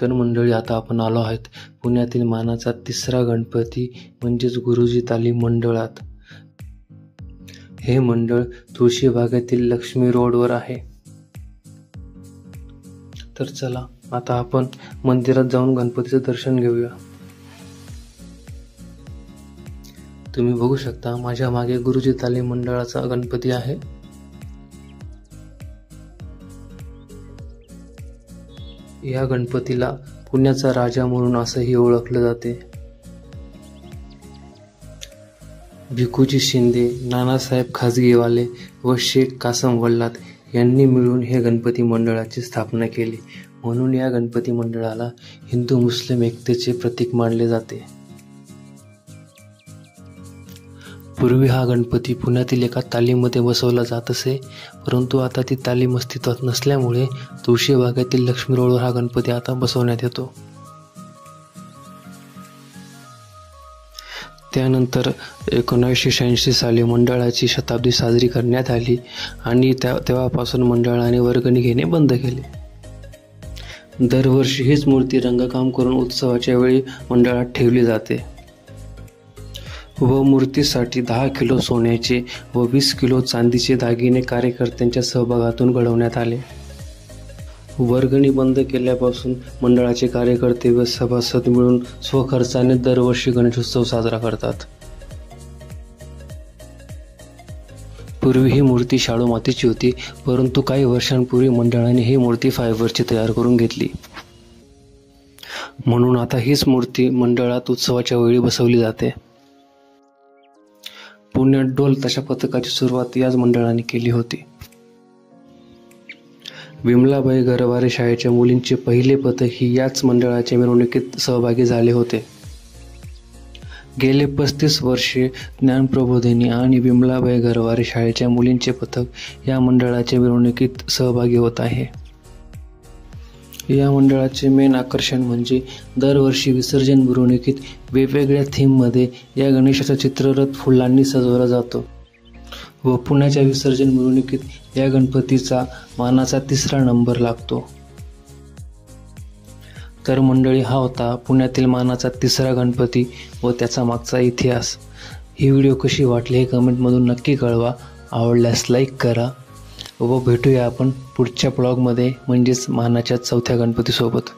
तर मंडळी, आता आपण आलो आहोत पुण्यातील मानाचा तिसरा गणपती म्हणजेच गुरुजी तालीम मंडळात. हे मंडळ तुळशीबागेतील लक्ष्मी रोडवर आहे. तर चला आता आपण मंदिरात जाऊन गणपतीचं दर्शन घेऊया. तुम्ही बघू शकता माझ्या मागे गुरुजी तालीम मंडळाचा गणपती आहे. या गणपतीला पुण्याचा राजा म्हणून असंही ओळखलं जाते. भिकूजी शिंदे, नानासाहेब खाजगीवाले व शेख कासम वल्लाद यांनी मिळून हे गणपती मंडळाची स्थापना केली. म्हणून या गणपती मंडळाला हिंदू मुस्लिम एकतेचे प्रतीक मानले जाते. पूर्वी हा गणपती पुण्यातील एका तालीममध्ये बसवला जात असे, परंतु आता ती तालीम अस्तित्वात नसल्यामुळे तुळशीबागेतील लक्ष्मी रोडवर हा गणपती आता बसवण्यात येतो. त्यानंतर 1986 साली मंडळाची शताब्दी साजरी करण्यात आली आणि तेव्हापासून मंडळाने वर्गणी घेणे बंद केले. दरवर्षी हीच मूर्ती रंगकाम करून उत्सवाच्या वेळी मंडळात ठेवली जाते व मूर्तीसाठी 10 किलो सोन्याचे व 20 किलो चांदीचे दागिने कार्यकर्त्यांच्या सहभागातून घडवण्यात आले. वर्गणी बंद केल्यापासून मंडळाचे कार्यकर्ते व सभासद मिळून स्वखर्चाने दरवर्षी गणेशोत्सव साजरा करतात. पूर्वी ही मूर्ती शाडू मातीची होती, परंतु काही वर्षांपूर्वी मंडळाने ही मूर्ती फायबरची तयार करून घेतली. म्हणून आता हीच मूर्ती मंडळात उत्सवाच्या वेळी बसवली जाते. पुण्यात ढोल ताशा पथकाची सुरुवात याच मंडळाने केली होती. विमलाबाई गरवारे शाळेच्या मुलींचे पहिले पथक ही याच मंडळाच्या मिरवणुकीत सहभागी झाले होते. गेले 35 वर्षे ज्ञानप्रबोधिनी आणि विमलाबाई गरवारे शाळेच्या मुलींचे पथक या मंडळाच्या मिरवणुकीत सहभागी होत आहे. या मंडळाचे मेन आकर्षण म्हणजे दरवर्षी विसर्जन मिरवणुकीत वेगवेगळ्या थीममध्ये या गणेशाचा चित्ररथ फुलांनी सजवला जातो व पुण्याच्या विसर्जन मिरवणुकीत या गणपतीचा मानाचा 3रा नंबर लागतो. तर मंडळी, हा होता पुण्यातील मानाचा 3रा गणपती व त्याचा मागचा इतिहास. ही व्हिडिओ कशी वाटली हे कमेंटमधून नक्की कळवा. आवडल्यास लाईक करा व भेटूया आपण पुढच्या ब्लॉगमध्ये म्हणजेच मानाच्या 4थ्या गणपतीसोबत.